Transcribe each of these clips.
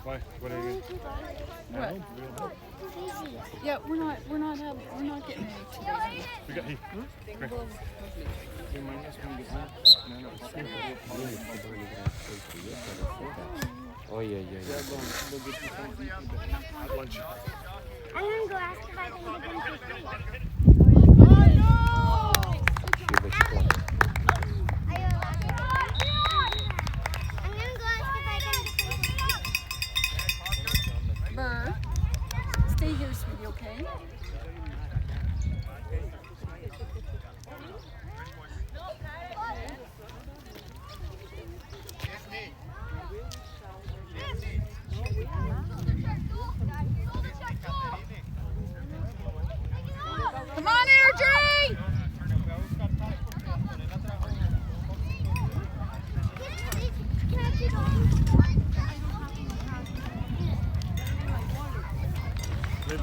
Why? What are you? What? Yeah, we're not getting any today. We got hey. Oh yeah. At lunch. I'm gonna go ask if I can get them for free. Are you allowed to? I'm gonna go ask if I can get them for free. Burr, stay here, sweetie, okay? Come on, Airdrie! Can I keep on? Maybe.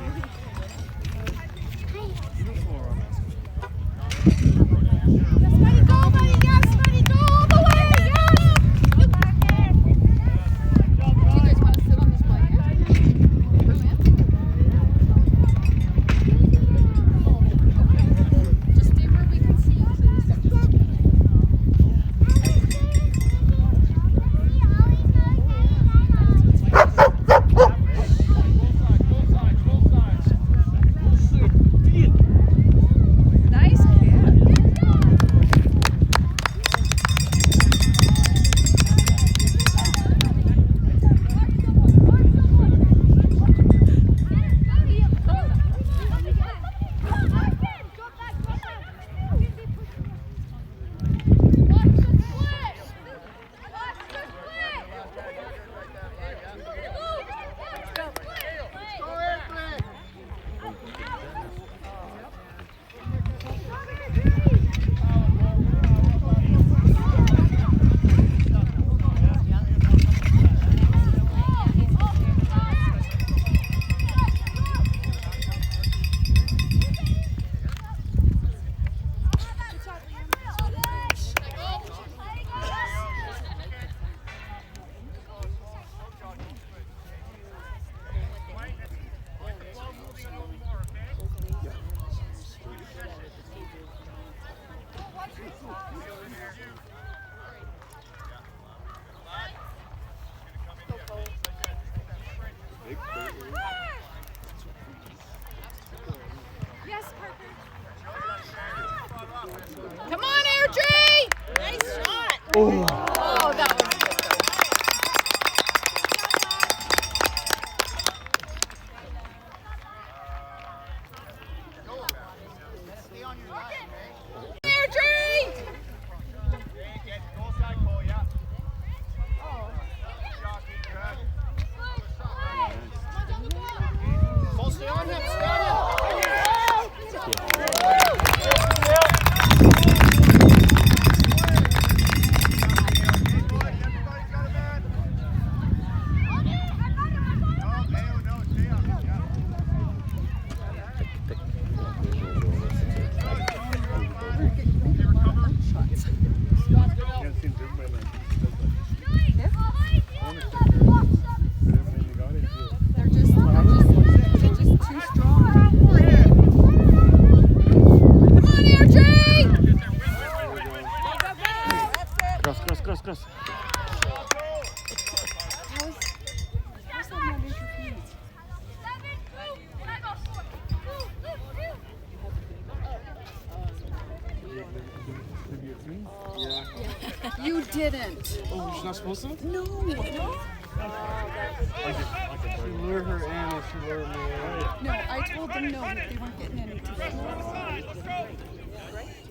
Come on, Airdrie! Nice shot. Oh, that was good. Airdrie! Stay on him. Stay on him. Can't seem to everybody like They're just too strong. Come on, Airdrie! Cross. How's that not interference? You didn't. Oh, she's not supposed to? No. She lured her in and she lured me in. No, I told them no, they weren't getting any today.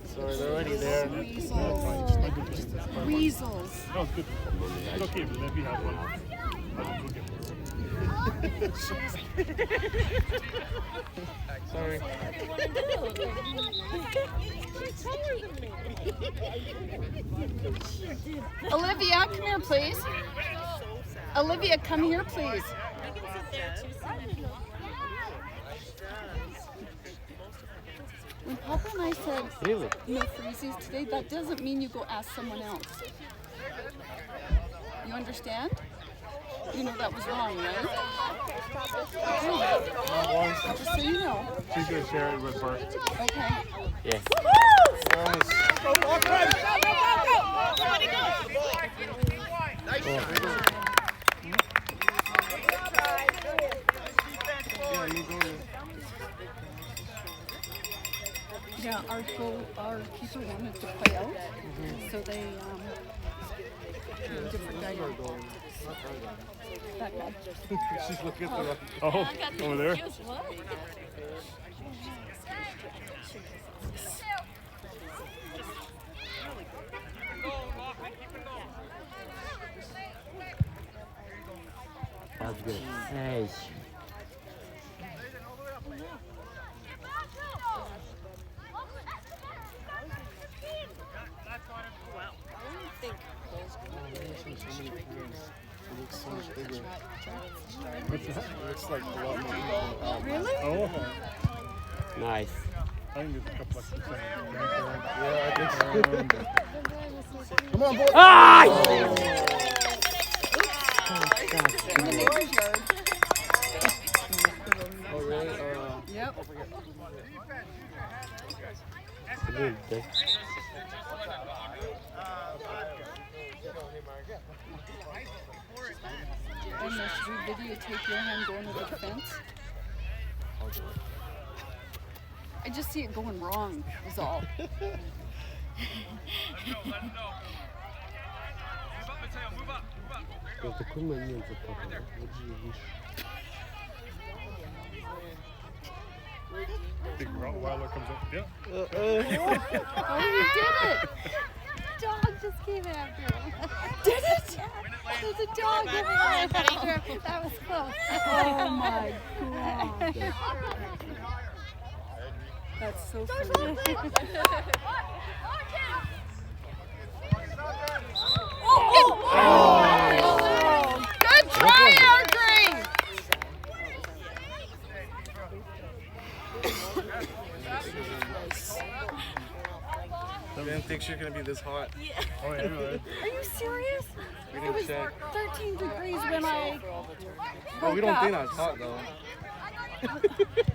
Sorry, they're already there. Weasels. No, it's good. It's okay, but let me have one. I'll cook it for her. Sorry. Olivia, come here, please. Olivia, come here, please. When Papa and I said Really? no freezies today, that doesn't mean you go ask someone else. You understand? You know that was wrong, right? Well, Just so you know. she's gonna share it with Bart. Okay. Yes. Yeah, our keeper wanted to play out, so they different guy. That guy. She's looking at the oh, over there. That's good. Hey. Looks like a lot more people. Really? Oh, Nice. I think there's a couple extra grandparents. Yeah, I think so. Come on, boy. Ah! In the neighbor's yard. Oh, really? Yep. Good. And should we videotape your hand going over the fence? I just see it going wrong, is all. В такой момент запахло. Вот же видишь. Big Rottweiler comes up. Yeah. Oh, you did it! Dog just came after him. Did it? There's a dog after him. That was close. Oh my god. That's so funny. Oh! Good try, Audrey! I didn't think she was gonna be this hot. Oh, yeah, right. Are you serious? We It didn't was check. 13 degrees when I Oh, we woke don't think up. that's hot though.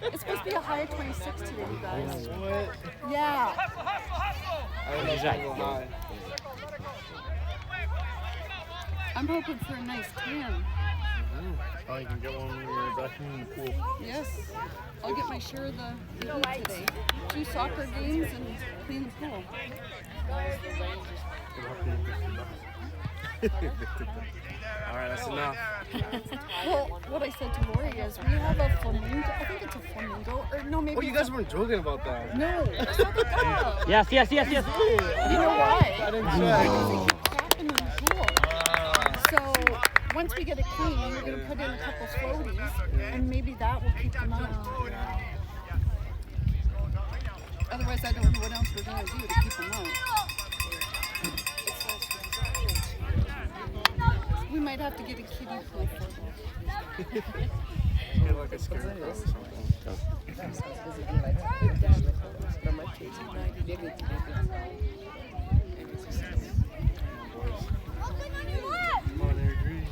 It's supposed to be a high of 26 today, you guys. What? Yeah. I don't know if it's gonna go high. I'm hoping for a nice tan. Oh, you can get one when you're back in the pool. Yes. I'll get my share of the heat today. 2 soccer games and clean the pool. Alright, that's enough. Well, what I said to Lori is we have a flamingo. I think it's a flamingo. Or no, maybe Oh, you it's guys weren't joking about that. No, it's not the dog. Yes, yes, yes, yes. You know why? I didn't Because check. they keep crapping in the pool. So once we get it clean, we're going to put in a couple floaties, and maybe that will keep them out. Otherwise, I don't know what else we're going to do to keep them out. We might have to get a kiddie pool for them. Get like a scarecrow or something. Come on, there, agree.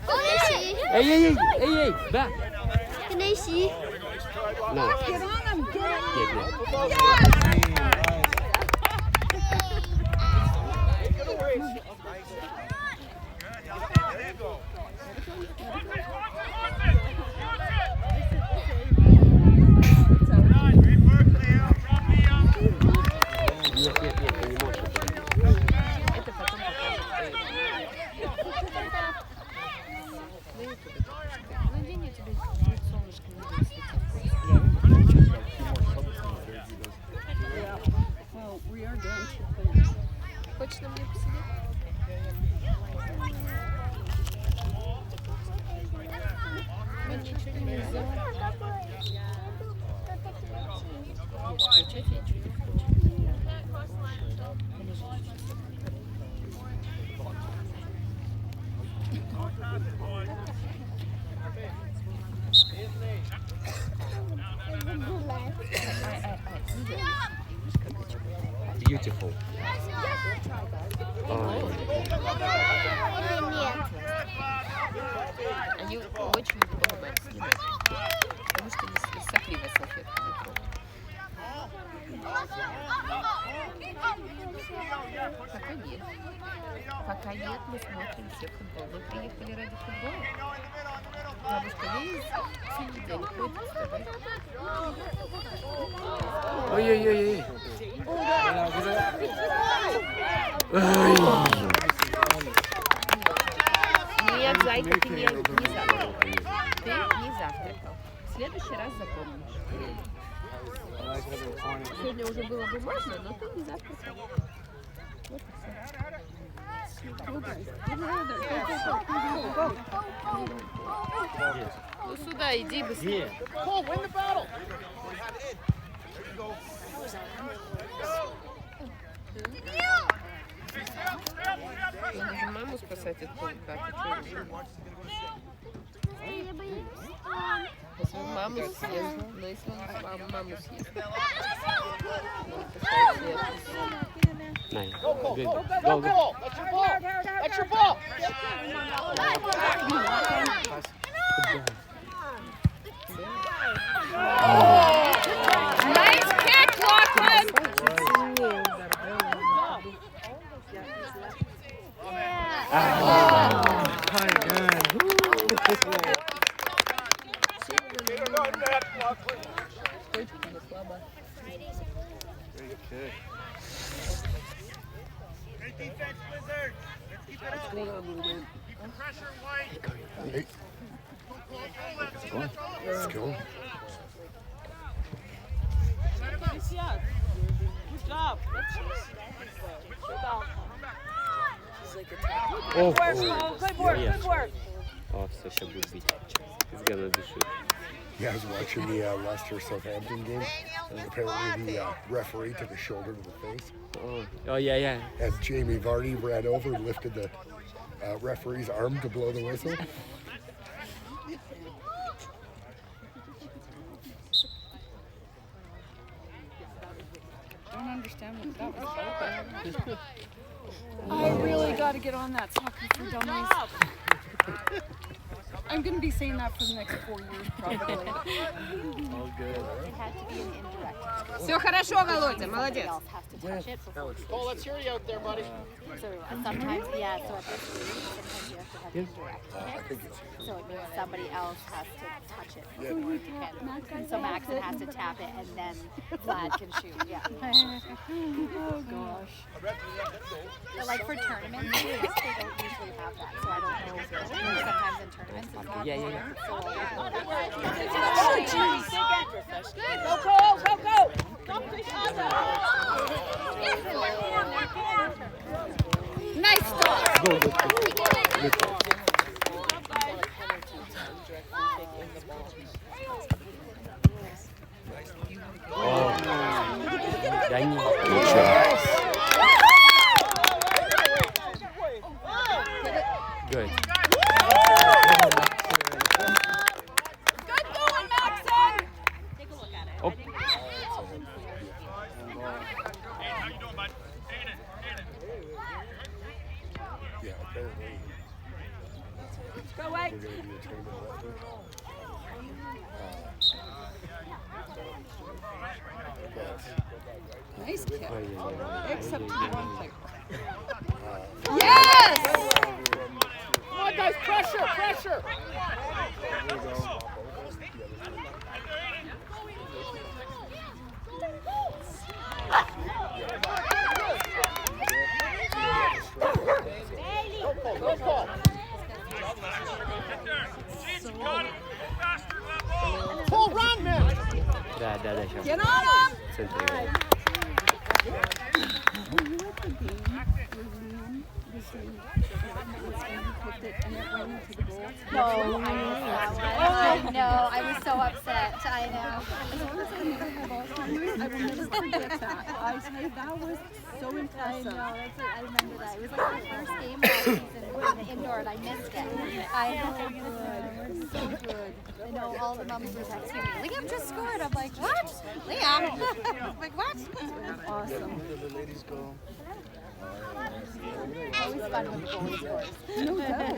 Can they see? Hey, hey, hey, hey, hey, back. Can they see? No. Get on them, get on Get them. it. Нет, нет, нет, ты не можешь. Beautiful. Нет. Они очень помогают снимать. Потому что не сопливая салфетка. Пока нет. Пока нет, мы смотрим все футбол. Мы приехали ради футбола. Бабушка весь всю неделю ходит с тобой. Ой-ой-ой. Нет, зайка, ты не завтракал. Ты не завтракал. В следующий раз запомнишь. Сегодня уже было бы можно, но ты не завтракал. Вот и все. Ну сюда иди быстрее. Надо же маму спасать от паука. Если он маму съест, но если он маму съест. Nice. Good. Go, go. Nice kick, Lachlan! Defense, Wizards. Let's keep it up. Pressure, White. Hey. Let's go. Oh, good work, good work. Oh, все, сейчас будет бить. It's gonna be shoot. Yeah, I was watching the Leicester Southampton game, and apparently the referee took a shoulder to the face, Oh, yeah. and Jamie Vardy ran over and lifted the referee's arm to blow the whistle. Don't understand what that was about. I really got to get on that soccer for dummies. I'm going to be saying that for the next 4 years, probably. All good. It had to be an indirect. Все хорошо, Володя, молодец. Somebody else has to touch it before. Cole, let's hear you out there, buddy. So sometimes, yeah. So at this stage, sometimes you have to have indirect hits. So it means somebody else has to touch it. And so Maxon has to tap it, and then Vlad can shoot. Yeah. Oh, gosh. But like for tournaments, they don't usually have that. So I don't know. Sometimes in tournaments, it's not. Yeah. So, Oh, jeez. Nice stop. Go, go. Good. Oh. Danny. Good shot. Good. Good going, Maxon! Oh. How you doing, bud? Yeah, apparently. Go away. We're going to do a tournament after. Nice kick. Oh, yeah. Except for one thing. Yes! Come on, guys, pressure, pressure. Pull, run, man. Да, сейчас. Get on him! В центре играет. Were you at the game where Liam was saying when he kicked it and it went into the goal? no, I missed that one. I know. I was so upset. I know. As long as I never have Alzheimer's, I will never forget that. That was so I know, impressive. that's what, I remember that. It was like the first game last season in the indoor and I missed it. I know. So good. I know all the moms were texting me, Liam just scored. I'm like, what? Liam? I'm like, what? Awesome. The ladies go. Always fun when the goalie scores. No doubt.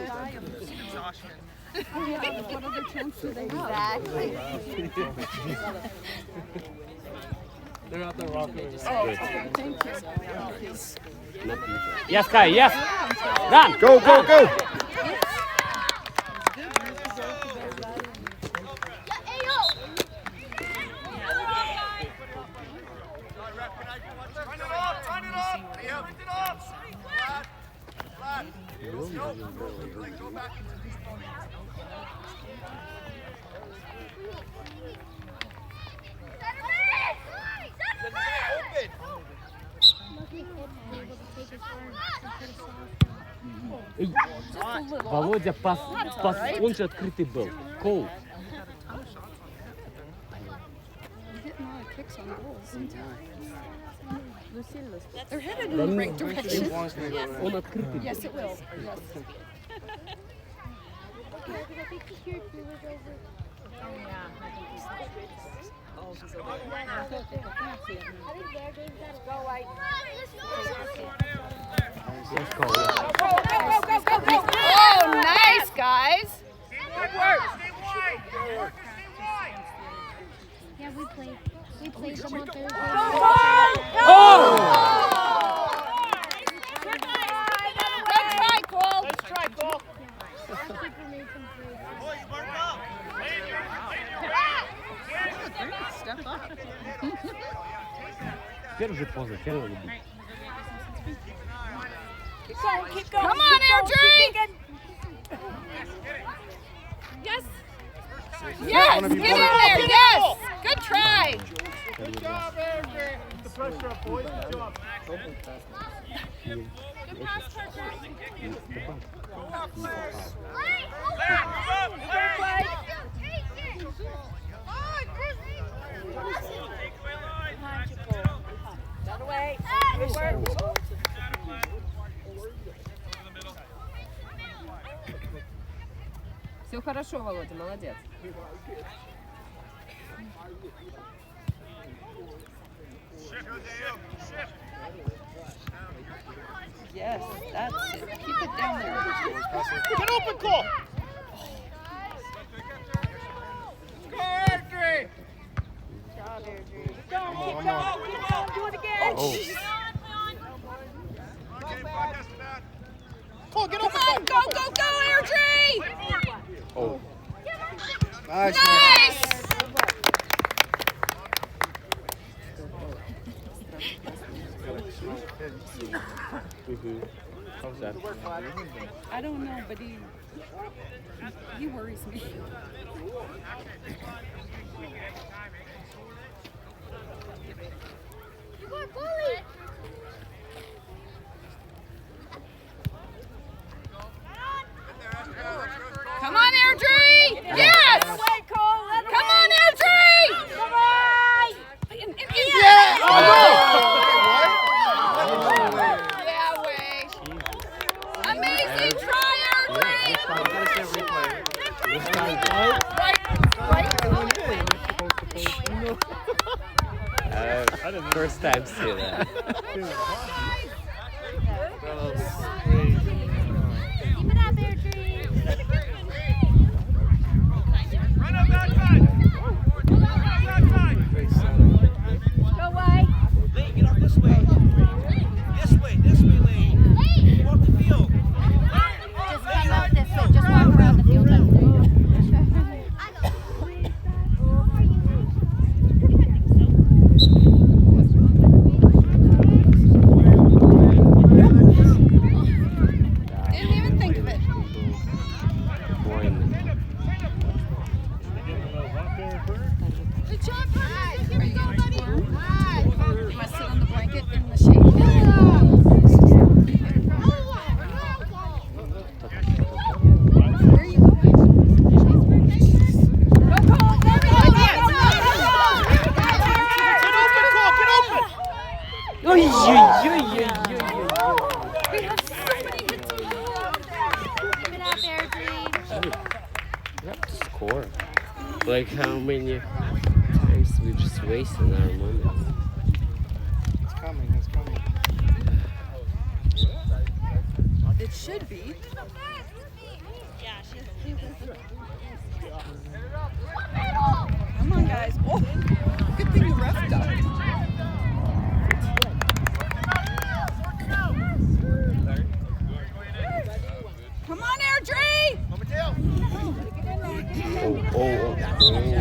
Oh, yeah, what other chance do they have? Exactly. They're out there rocking. Good. Thank you. Thank you. Not easy. Yes, Kai, yes! Run! Go, go, go! Эй, Володя, пас, он же открытый был. Коу. Getting a lot of kicks on goals sometimes. They're headed in the right direction. Он открытый был. Yes, it will. Yes. Yes, Cole. Oh, nice, guys. Yeah, we played them on Thursday. Good try, Cole. Let's try, Cole. Step up. Теперь уже поздно, теперь надо бить. Come on, Audrey. Yes. Yes, get in there. Yes. Good try. Good job, Andrew. Keep the pressure up, boys. Good job. Все хорошо, Володя, молодец. Yes, that's it. Keep it down there. Get open, Cole. Go, Andrew. Cole, get open. Come on, go, go, go, Audrey. Oh. Nice. Nice. How's that? I don't know, but he worries me. Come on, Audrey! Yes! Come on, Audrey! Come on! Yeah! Yeah, way. Amazing try, Audrey! First time see that. Keep it up there, Tree. Run up that side. Go, White. Lane, get off this way. This way, Lane. Go off the field. Just come out this way. Just walk around the field. Ой-ой-ой-ой-ой-ой. We have so many hits on goal. Keep it up, Airdrie. We have to score. Like how many times we just wasting our moments. It's coming. It's coming. It should be. Come on, guys. Oh, good thing the ref ducked. Come on, Airdrie! So many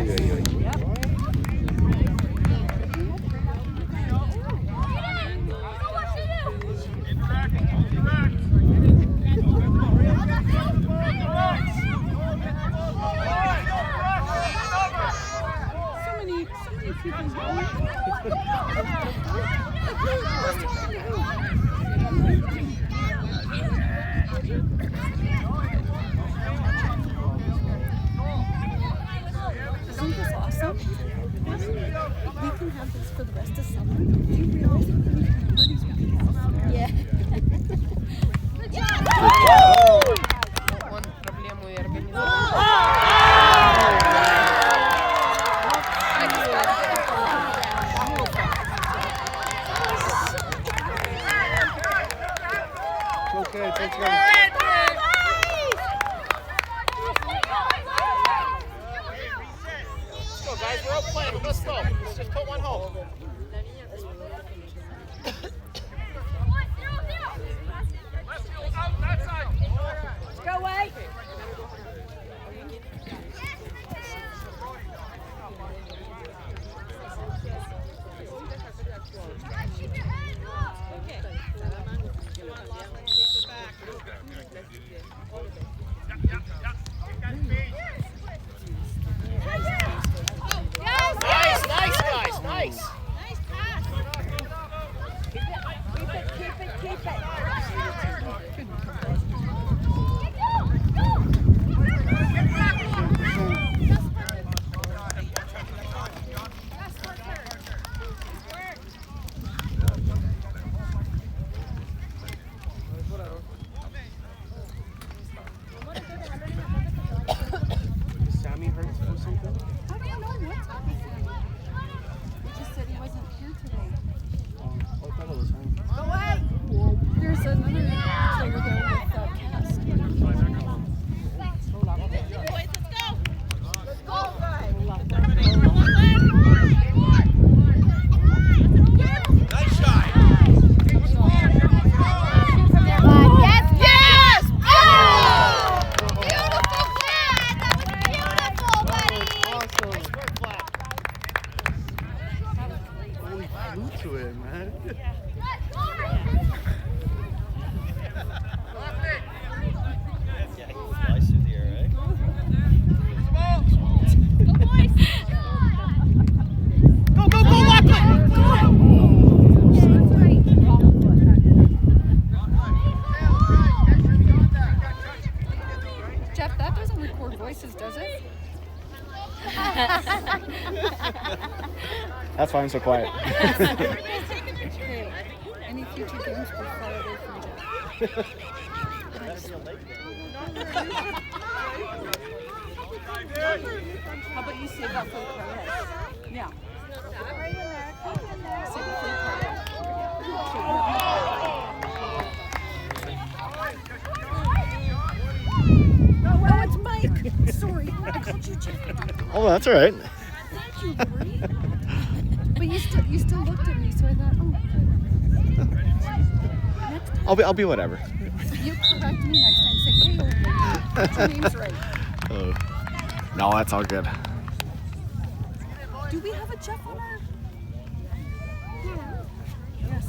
people. Isn't this awesome? We can have this for the rest of summer. Do you realize how many parties we can have? Yeah. Он проблему и организовал. Okay, it's okay. Let's go, guys. We're out playing. Let's go. Let's just put one home. Go away. Nice, nice, guys. Nice. Sammy hurt or something? I don't know what's happening. He just said he wasn't here today. I thought it was him. There's another player there with cast. Nice shot. Yes, yes! Oh! Beautiful flat! Beautiful, buddy! Nice work, Flat. Holy flew to it, man. Go, go, go, Lachlan! Jeff, that doesn't record voices, does it? That's why I'm so quiet. Okay. Any future games will far away from Jeff. How about you save that for the parlay? Yeah. Save it for the parlay. Oh, it's Mike. Sorry, I called you Jeff. Oh, that's all right. Thank you, Lori. But you still looked at me, so I thought, oh, good. Next time, I'll be whatever. you correct me next time. Say, hey, old lady, get your name's right. No, that's all good. Do we have a Jeff on our? Yes.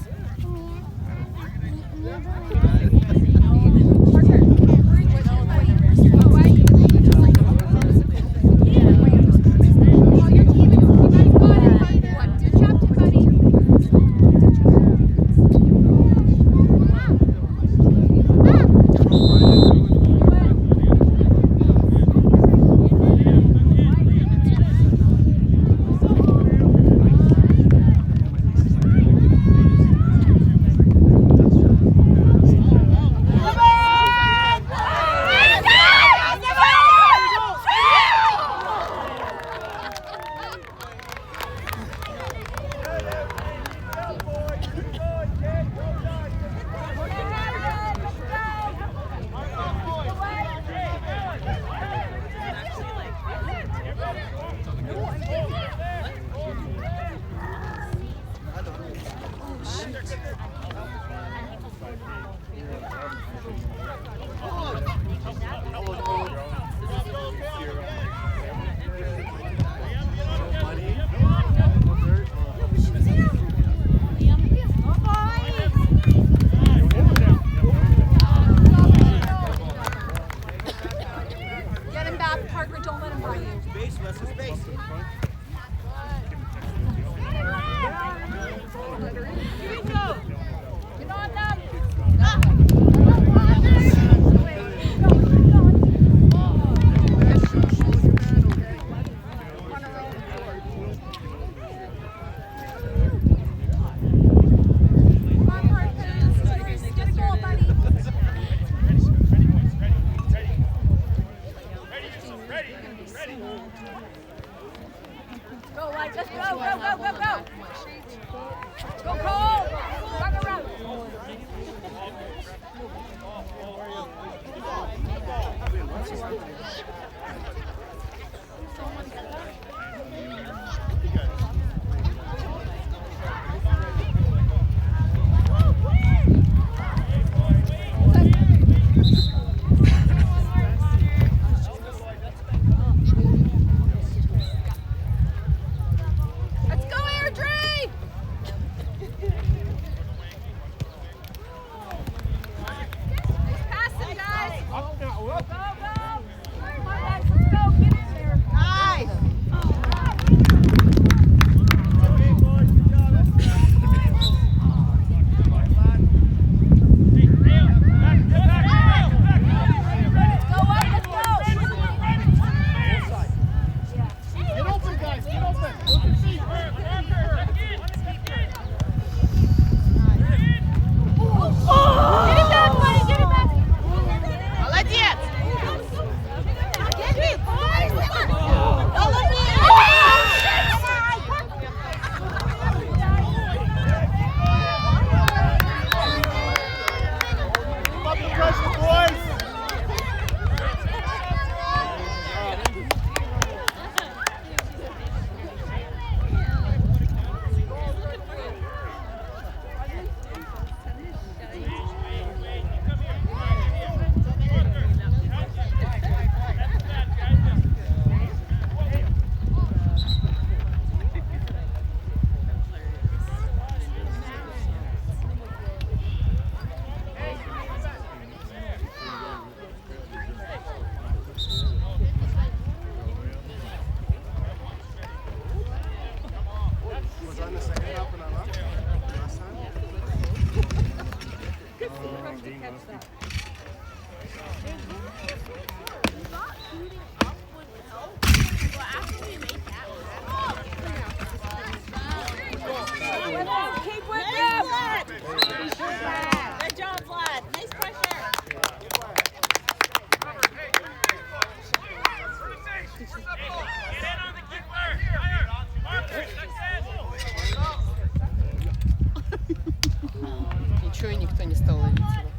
Ничего, и никто не стал ловить его.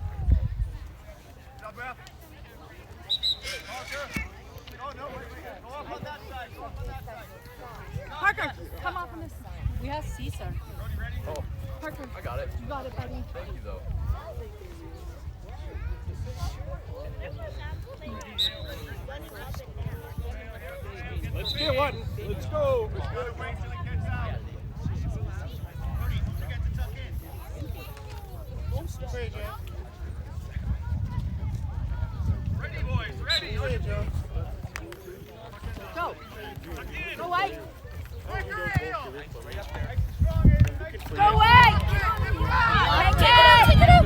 Parker, come off on this side. We have Caesar. Oh, Parker, I got it. you got it, buddy. Thank you, though. Let's get one. Let's go. Ready, boys, ready. Go. Go White. Go White. Take it up.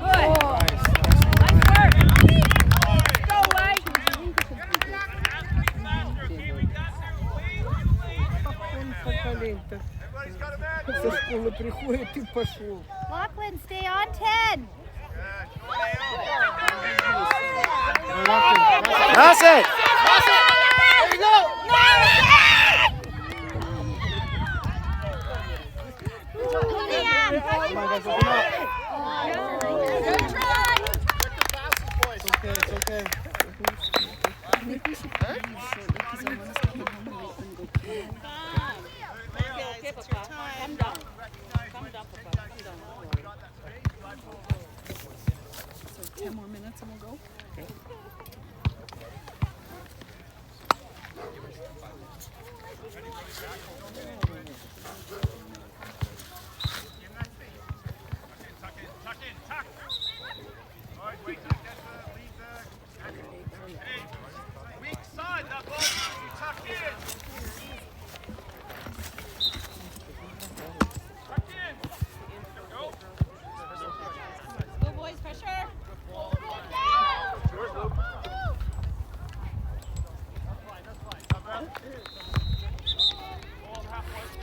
Good. Nice work. Go White. Со школы приходит и пошел. Lachlan, stay on 10. Pass it! There you go. Good try. It's okay. Come down. Come down, Papa. Come down. So 10 more minutes and we'll go. Weak side, that ball needs to be tucked in. Tucked in. Go. Go boys, pressure. Ball halfway.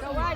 Come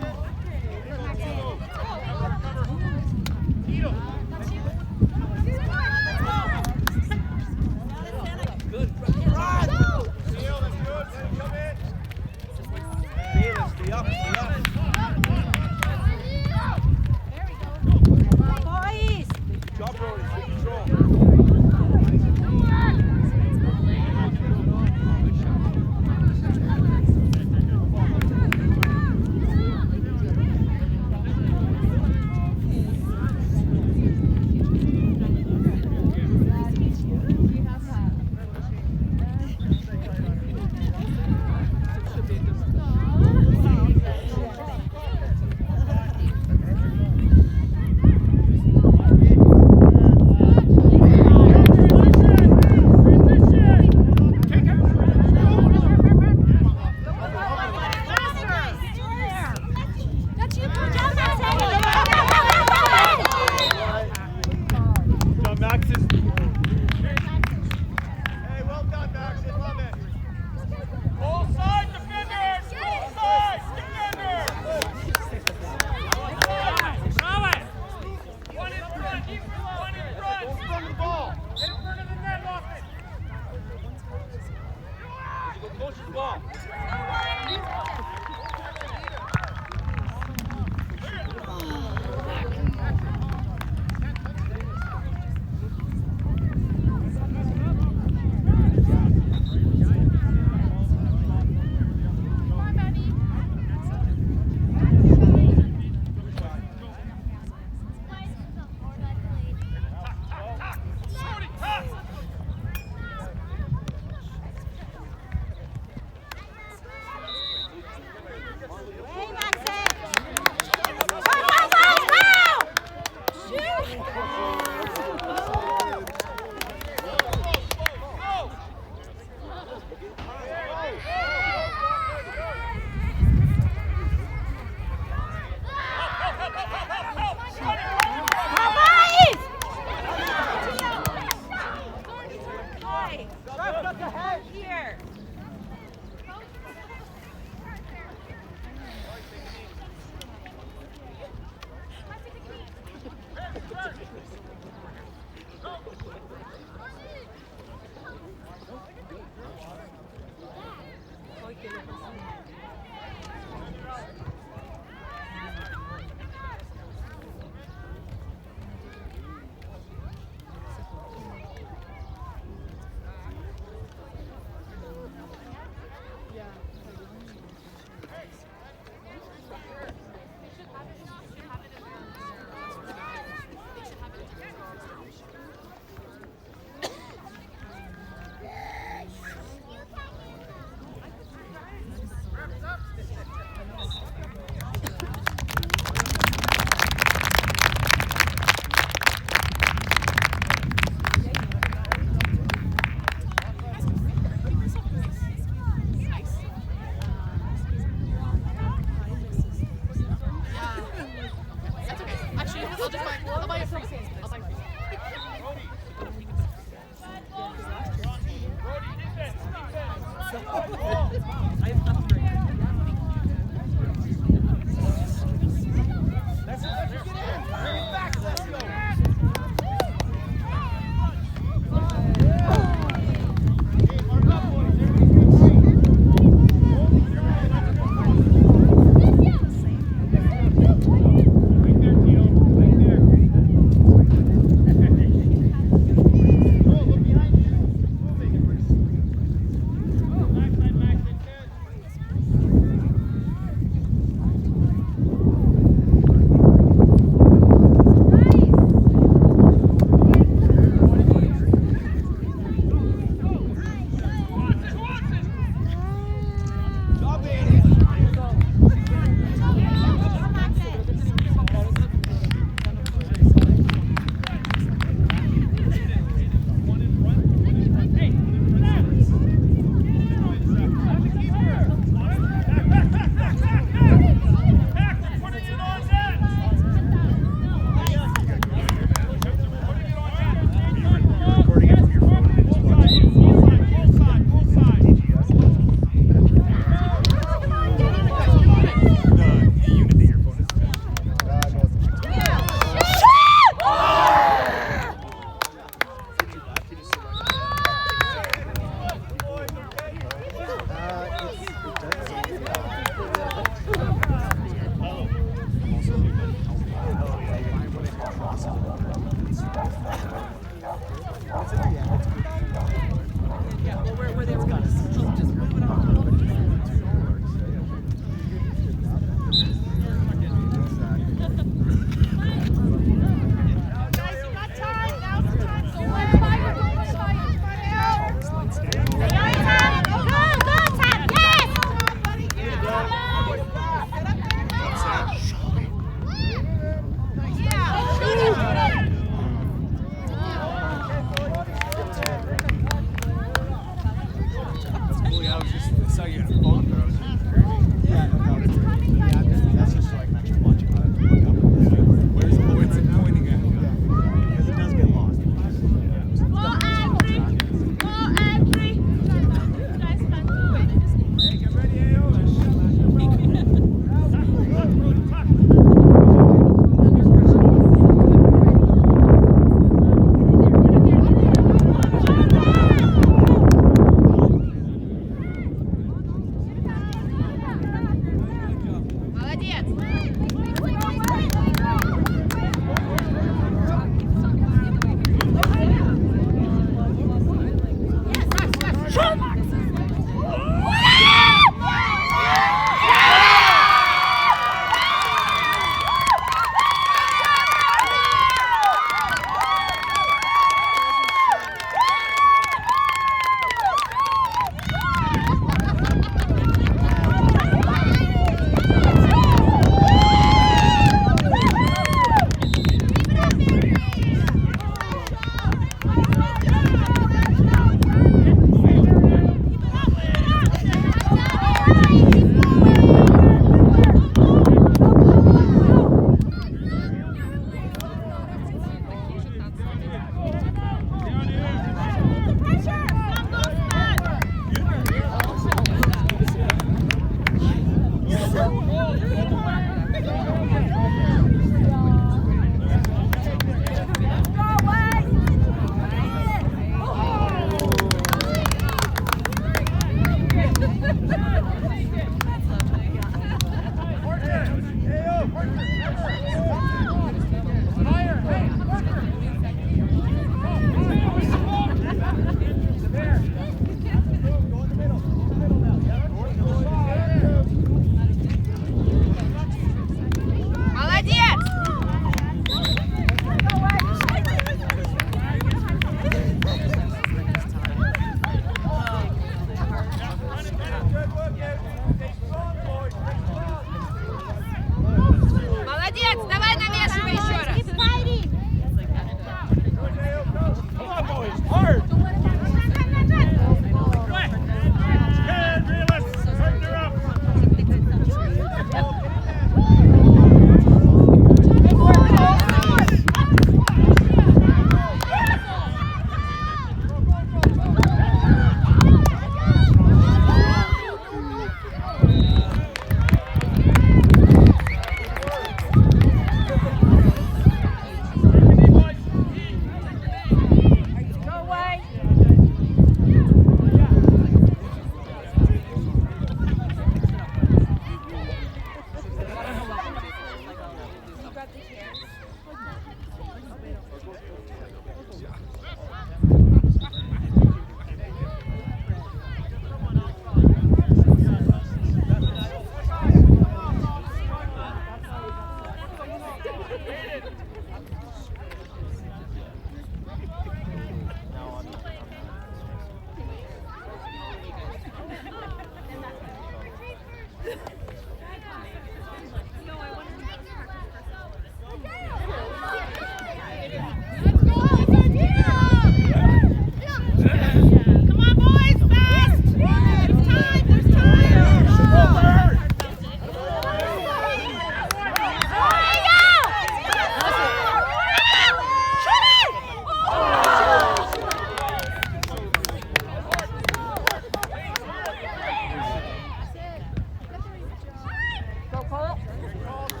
Go, Cole.